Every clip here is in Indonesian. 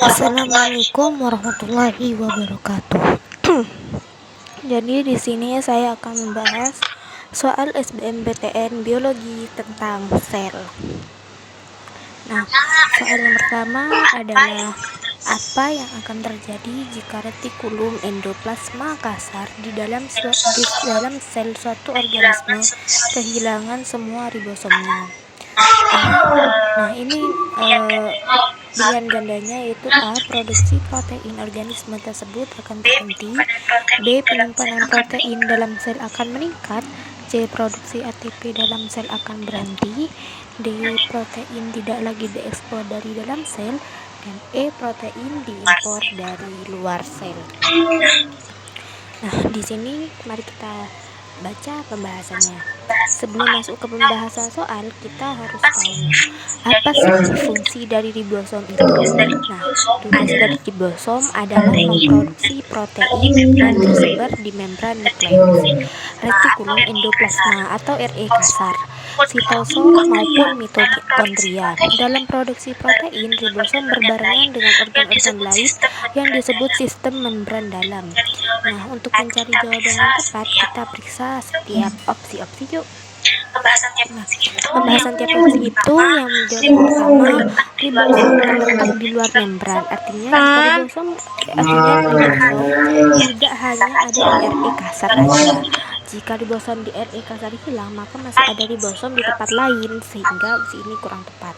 Assalamualaikum warahmatullahi wabarakatuh. Jadi di sini saya akan membahas soal SBMPTN biologi tentang sel. Nah, soal yang pertama adalah apa yang akan terjadi jika retikulum endoplasma kasar di dalam sel suatu organisme kehilangan semua ribosomnya. Nah, ini pilihan gandanya yaitu A. Produksi protein organisme tersebut akan berhenti. B. Penyimpanan protein dalam sel akan meningkat. C. Produksi ATP dalam sel akan berhenti. D. Protein tidak lagi diekspor dari dalam sel. Dan E. Protein diimpor dari luar sel. Nah, di sini mari kita baca pembahasannya. Sebelum masuk ke pembahasan soal, kita harus tahu apa sih fungsi dari ribosom itu. Nah, tugas dari ribosom adalah memproduksi protein yang tersebar di membran nukleus, retikulum endoplasma atau RE kasar, sitosom maupun mitokondria. Dalam produksi protein, ribosom berbarengan dengan organ-organ lain yang disebut sistem membran dalam. Nah, untuk mencari jawaban yang tepat, kita periksa setiap opsi-opsi yuk. Pembahasan tiap opsi itu yang menjadi pertama, ribosom terletak di luar membran. Artinya ribosom tidak hanya ada di RE kasar saja. Jika ribosom di RE kasar hilang, maka masih ada ribosom di tempat lain, sehingga opsi ini kurang tepat.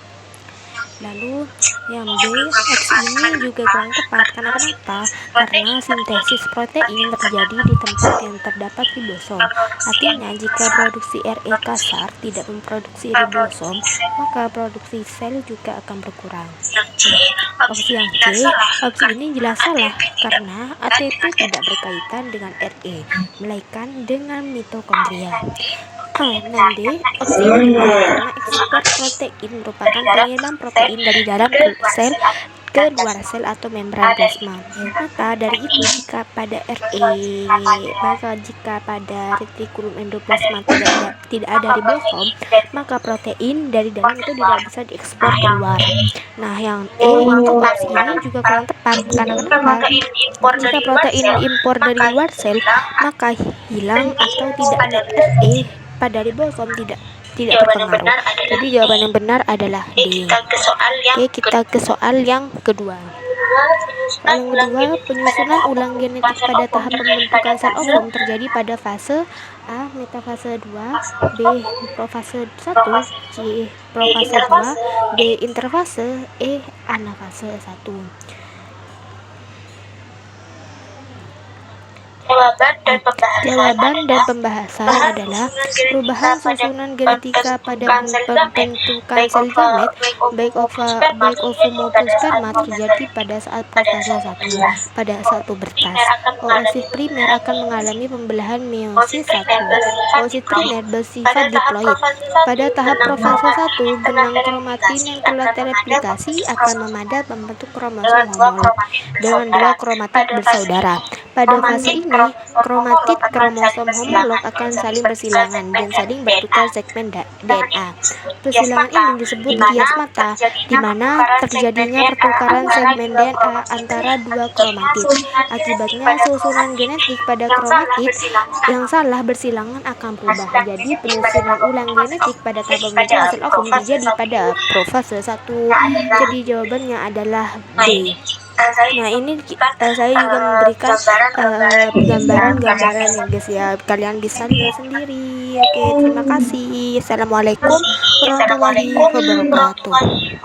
Lalu yang B, opsi ini juga kurang tepat. Karena kenapa? Karena sintesis protein terjadi di tempat yang terdapat ribosom. Artinya jika produksi RE kasar tidak memproduksi ribosom, maka produksi sel juga akan berkurang. Opsi yang C, opsi ini jelas salah karena ATP tidak berkaitan dengan RE, melainkan dengan mitokondria. Dan D, opsi ini karena ekspor protein merupakan pengiriman protein dari dalam sel ke luar sel atau membran plasma. Maka dari itu jika pada retikulum endoplasma tidak ada ribosom, maka protein dari dalam itu tidak bisa diekspor keluar. Nah, yang E itu opsi ini juga kurang tepat. Karena kenapa? Jika protein diimpor dari luar sel, maka hilang atau tidaknya RE pada ribosom tidak berpengaruh. Jadi jawaban yang benar adalah D. Oke, kita ke soal yang kedua. Soal yang kedua, penyusunan ulang genetik pada tahap pembentukan sel ovum terjadi pada fase A. Metafase 2, B. Profase 1, C. Profase 2, D. Interfase, E. Anafase 1. Jawaban dan pembahasan adalah perubahan susunan genetika pada pembentukan sel gamet baik ovum maupun sperma terjadi pada saat profase 1 pada satu bertas. Oosit primer akan mengalami pembelahan meiosis 1. Oosit primer bersifat diploid. Pada tahap profase 1, benang kromatin yang telah tereplikasi akan memadat membentuk kromosom homolog dengan dua kromatid bersaudara. Pada fase ini, kromatid kromosom homolog akan saling bersilangan dan saling bertukar segmen DNA. Persilangan ini disebut kias mata, di mana terjadinya pertukaran segmen DNA antara dua kromatid. Akibatnya, susunan genetik pada kromatid yang salah bersilangan akan berubah. Jadi, penyusunan ulang genetik pada tahap pembentukan sel ovum terjadi pada profase 1. Jadi, jawabannya adalah B. Nah, ini saya juga memberikan gambaran-gambaran ya guys ya, kalian bisa lihat sendiri. Oke, terima kasih. Assalamualaikum warahmatullahi wabarakatuh.